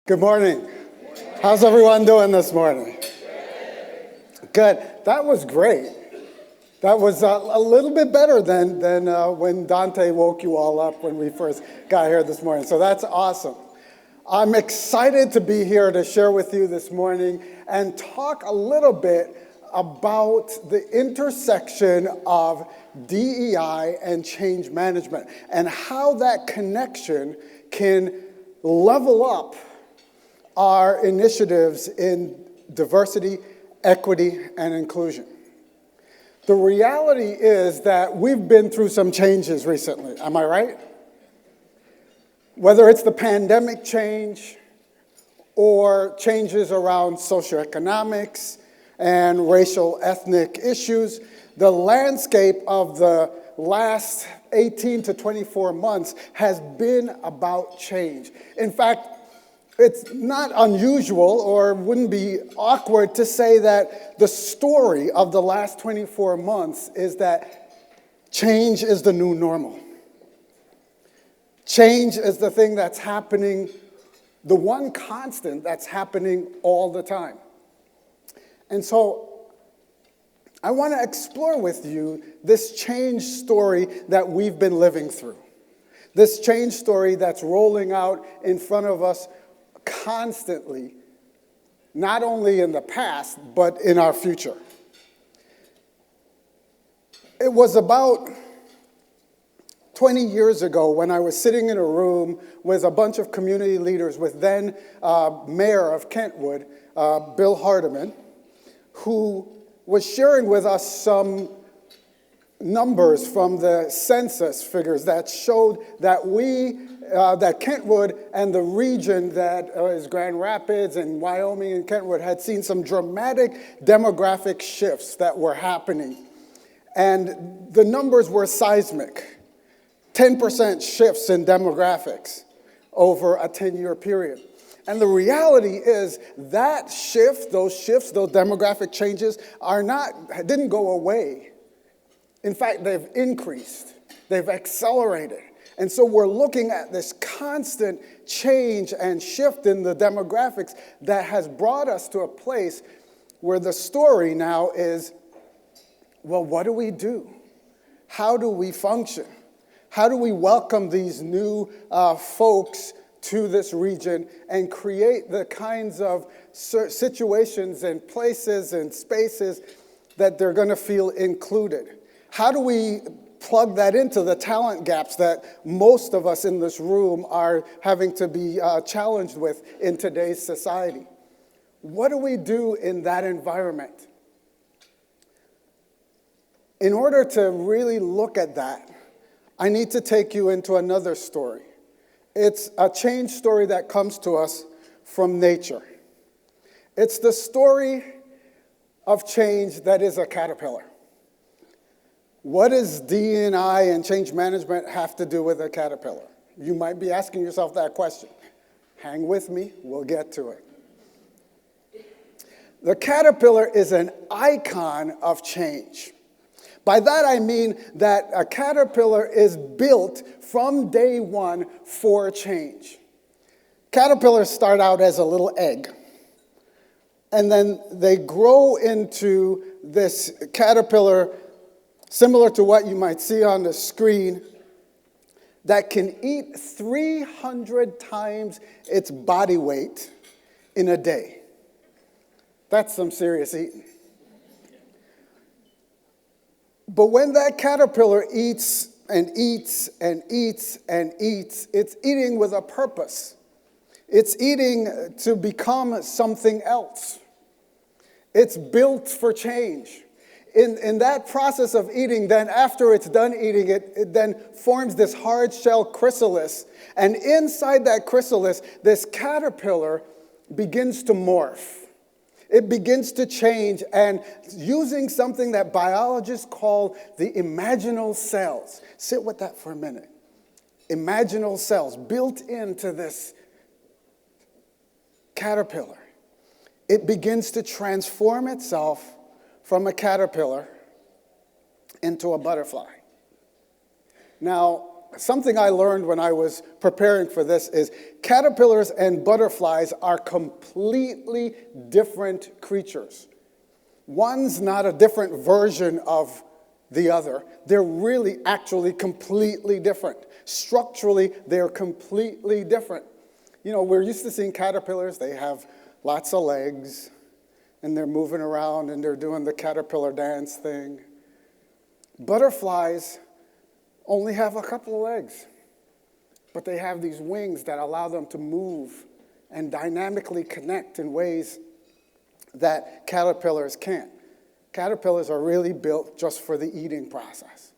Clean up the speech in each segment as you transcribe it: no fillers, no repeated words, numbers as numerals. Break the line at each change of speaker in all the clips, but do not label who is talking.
Good morning. How's everyone doing this morning? Good. That was great. That was a little bit better than when Dante woke you all up when we first got here this morning. So that's awesome. I'm excited to be here to share with you this morning and talk a little bit about the intersection of DEI and change management and how that connection can level up our initiatives in diversity, equity, and inclusion. The reality is that we've been through some changes recently, am I right? Whether it's the pandemic change or changes around socioeconomics and racial ethnic issues, the landscape of the last 18 to 24 months has been about change. In fact, it's not unusual or wouldn't be awkward to say that the story of the last 24 months is that change is the new normal. Change is the thing that's happening, the one constant that's happening all the time. And so I want to explore with you this change story that we've been living through. This change story that's rolling out in front of us constantly, not only in the past, but in our future. It was about 20 years ago when I was sitting in a room with a bunch of community leaders with then Mayor of Kentwood, Bill Hardeman, who was sharing with us some numbers from the census figures that showed that that Kentwood and the region that is Grand Rapids and Wyoming and Kentwood had seen some dramatic demographic shifts that were happening. And the numbers were seismic. 10% shifts in demographics over a 10-year period. And the reality is that those demographic changes didn't go away. In fact, they've increased. They've accelerated. And so we're looking at this constant change and shift in the demographics that has brought us to a place where the story now is, well, what do we do? How do we function? How do we welcome these new folks to this region and create the kinds of situations and places and spaces that they're going to feel included? How do we plug that into the talent gaps that most of us in this room are having to be challenged with in today's society? What do we do in that environment? In order to really look at that, I need to take you into another story. It's a change story that comes to us from nature. It's the story of change that is a caterpillar. What does D&I and change management have to do with a caterpillar? You might be asking yourself that question. Hang with me, we'll get to it. The caterpillar is an icon of change. By that I mean that a caterpillar is built from day one for change. Caterpillars start out as a little egg, and then they grow into this caterpillar similar to what you might see on the screen, that can eat 300 times its body weight in a day. That's some serious eating. But when that caterpillar eats and eats and eats and eats, it's eating with a purpose. It's eating to become something else. It's built for change. In that process of eating, then after it's done eating it then forms this hard shell chrysalis. And inside that chrysalis, this caterpillar begins to morph. It begins to change, and using something that biologists call the imaginal cells. Sit with that for a minute. Imaginal cells built into this caterpillar. It begins to transform itself from a caterpillar into a butterfly. Now, something I learned when I was preparing for this is caterpillars and butterflies are completely different creatures. One's not a different version of the other. They're really actually completely different. Structurally, they're completely different. You know, we're used to seeing caterpillars. They have lots of legs, and they're moving around, and they're doing the caterpillar dance thing. Butterflies only have a couple of legs, but they have these wings that allow them to move and dynamically connect in ways that caterpillars can't. Caterpillars are really built just for the eating process.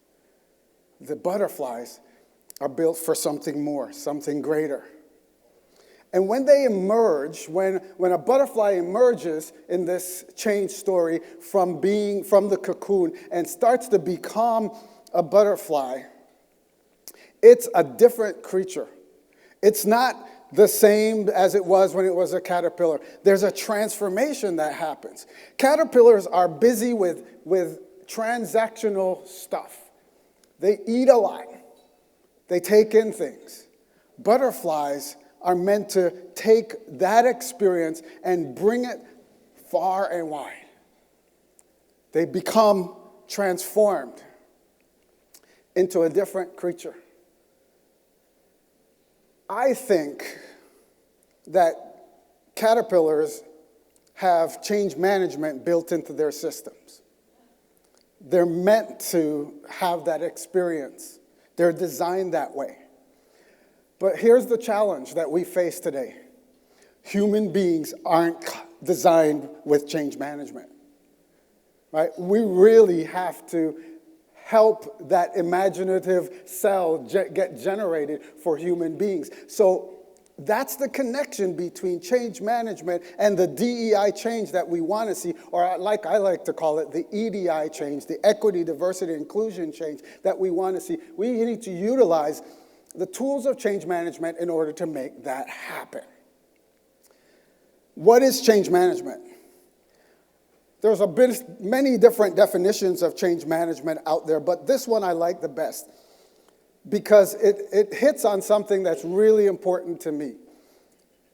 The butterflies are built for something more, something greater. And when they emerge, when a butterfly emerges in this change story from the cocoon and starts to become a butterfly, it's a different creature. It's not the same as it was when it was a caterpillar. There's a transformation that happens. Caterpillars are busy with transactional stuff. They eat a lot. They take in things. Butterflies are meant to take that experience and bring it far and wide. They become transformed into a different creature. I think that caterpillars have change management built into their systems. They're meant to have that experience. They're designed that way. But here's the challenge that we face today. Human beings aren't designed with change management, right? We really have to help that imaginative cell get generated for human beings. So that's the connection between change management and the DEI change that we want to see, or like I like to call it, the EDI change, the equity, diversity, inclusion change that we want to see. We need to utilize the tools of change management in order to make that happen. What is change management? There's many different definitions of change management out there, but this one I like the best because it hits on something that's really important to me: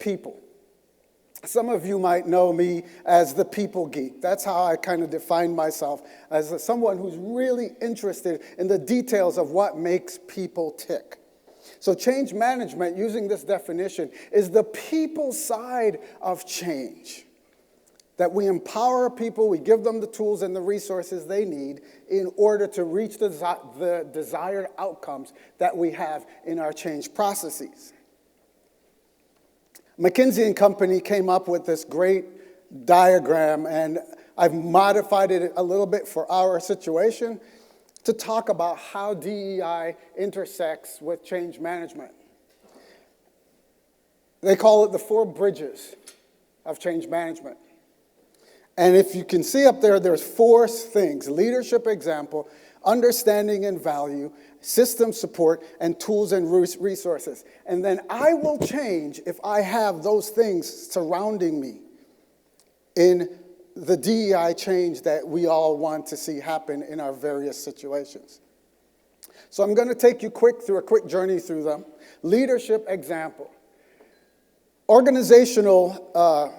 people. Some of you might know me as the people geek. That's how I kind of define myself, as someone who's really interested in the details of what makes people tick. So change management, using this definition, is the people side of change. That we empower people, we give them the tools and the resources they need in order to reach the desired outcomes that we have in our change processes. McKinsey & Company came up with this great diagram, and I've modified it a little bit for our situation to talk about how DEI intersects with change management. They call it the 4 bridges of change management. And if you can see up there, there's 4 things: leadership example, understanding and value, system support, and tools and resources. And then I will change if I have those things surrounding me in the DEI change that we all want to see happen in our various situations. So I'm going to take you through a quick journey through them. Leadership example. Organizational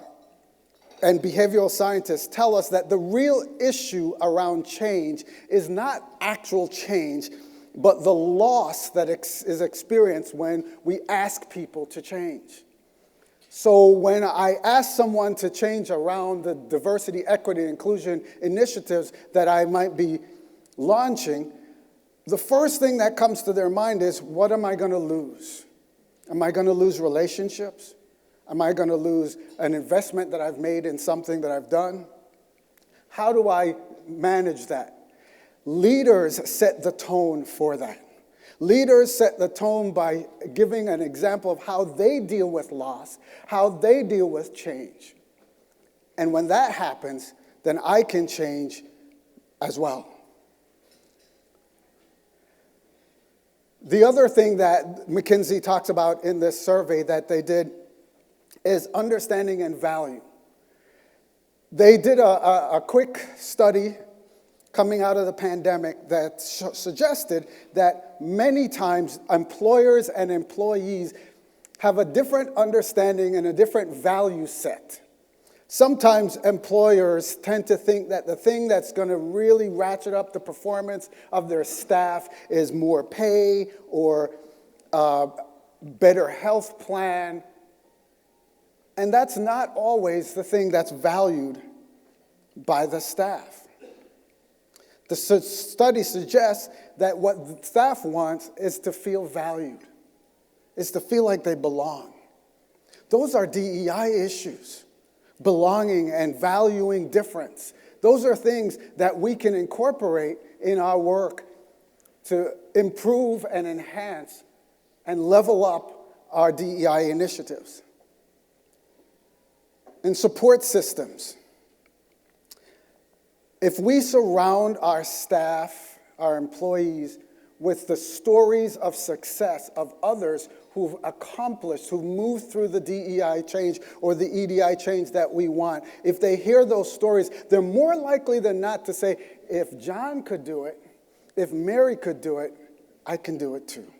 and behavioral scientists tell us that the real issue around change is not actual change, but the loss that is experienced when we ask people to change. So when I ask someone to change around the diversity, equity, and inclusion initiatives that I might be launching, the first thing that comes to their mind is, what am I going to lose? Am I going to lose relationships? Am I going to lose an investment that I've made in something that I've done? How do I manage that? Leaders set the tone for that. Leaders set the tone by giving an example of how they deal with loss, how they deal with change. And when that happens, then I can change as well. The other thing that McKinsey talks about in this survey that they did is understanding and value. They did a quick study coming out of the pandemic that suggested that many times employers and employees have a different understanding and a different value set. Sometimes employers tend to think that the thing that's going to really ratchet up the performance of their staff is more pay or better health plan. And that's not always the thing that's valued by the staff. The study suggests that what the staff wants is to feel valued, is to feel like they belong. Those are DEI issues. Belonging and valuing difference. Those are things that we can incorporate in our work to improve and enhance and level up our DEI initiatives. And support systems. If we surround our staff, our employees, with the stories of success of others who've accomplished, who've moved through the DEI change or the EDI change that we want, if they hear those stories, they're more likely than not to say, if John could do it, if Mary could do it, I can do it too.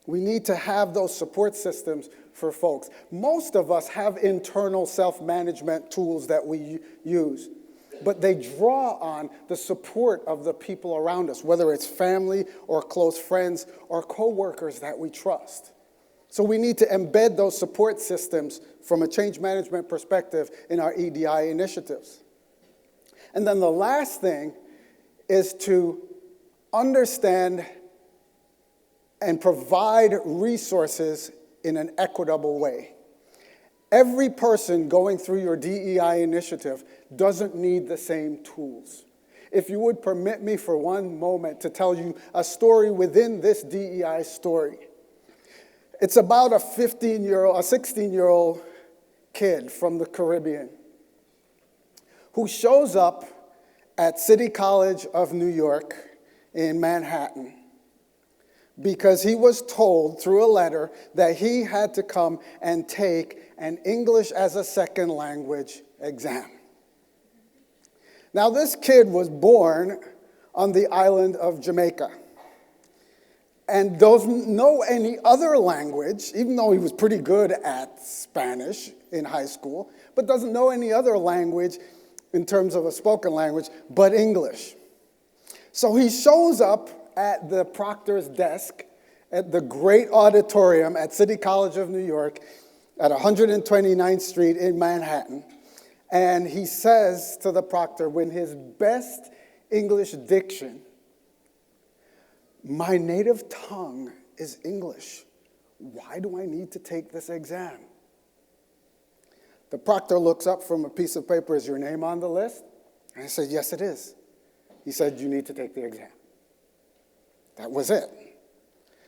We need to have those support systems for folks. Most of us have internal self-management tools that we use, but they draw on the support of the people around us, whether it's family or close friends or coworkers that we trust. So we need to embed those support systems from a change management perspective in our EDI initiatives. And then the last thing is to understand and provide resources in an equitable way. Every person going through your DEI initiative doesn't need the same tools. If you would permit me for one moment to tell you a story within this DEI story. It's about a 16-year-old kid from the Caribbean who shows up at City College of New York in Manhattan because he was told through a letter that he had to come and take an English as a second language exam. Now, this kid was born on the island of Jamaica and doesn't know any other language, even though he was pretty good at Spanish in high school, but doesn't know any other language in terms of a spoken language but English. So he shows up at the proctor's desk at the great auditorium at City College of New York at 129th Street in Manhattan. And he says to the proctor, with his best English diction, "My native tongue is English. Why do I need to take this exam?" The proctor looks up from a piece of paper, "Is your name on the list?" And I said, "Yes, it is." He said, "You need to take the exam." That was it.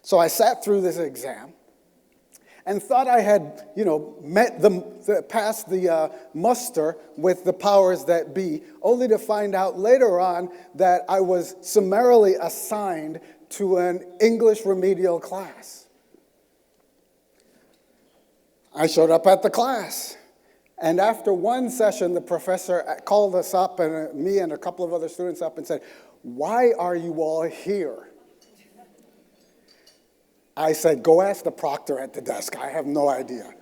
So I sat through this exam and thought I had, passed the muster with the powers that be, only to find out later on that I was summarily assigned to an English remedial class. I showed up at the class, and after one session, the professor called us up, and me and a couple of other students up, and said, "Why are you all here?" I said, "Go ask the proctor at the desk. I have no idea.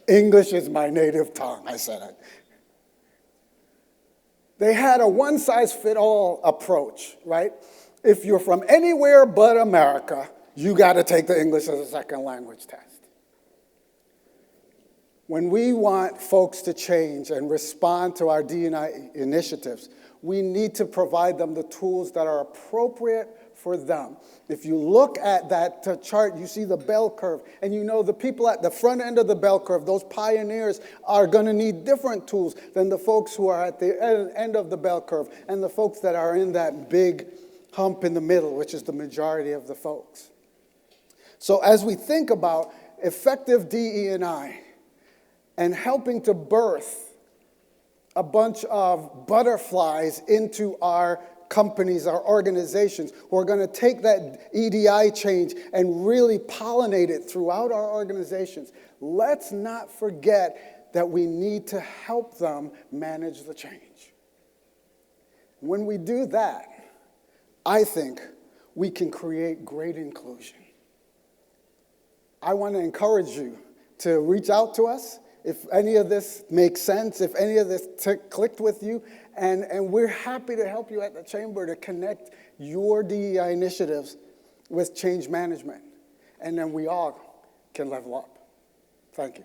English is my native tongue," I said. They had a one-size-fits-all approach, right? If you're from anywhere but America, you got to take the English as a second language test. When we want folks to change and respond to our D&I initiatives, we need to provide them the tools that are appropriate for them. If you look at that chart, you see the bell curve, and you know the people at the front end of the bell curve, those pioneers, are going to need different tools than the folks who are at the end of the bell curve and the folks that are in that big hump in the middle, which is the majority of the folks. So as we think about effective DE&I and helping to birth a bunch of butterflies into our companies, our organizations, who are going to take that EDI change and really pollinate it throughout our organizations, let's not forget that we need to help them manage the change. When we do that, I think we can create great inclusion. I want to encourage you to reach out to us if any of this makes sense, if any of this clicked with you, and we're happy to help you at the Chamber to connect your DEI initiatives with change management, and then we all can level up. Thank you.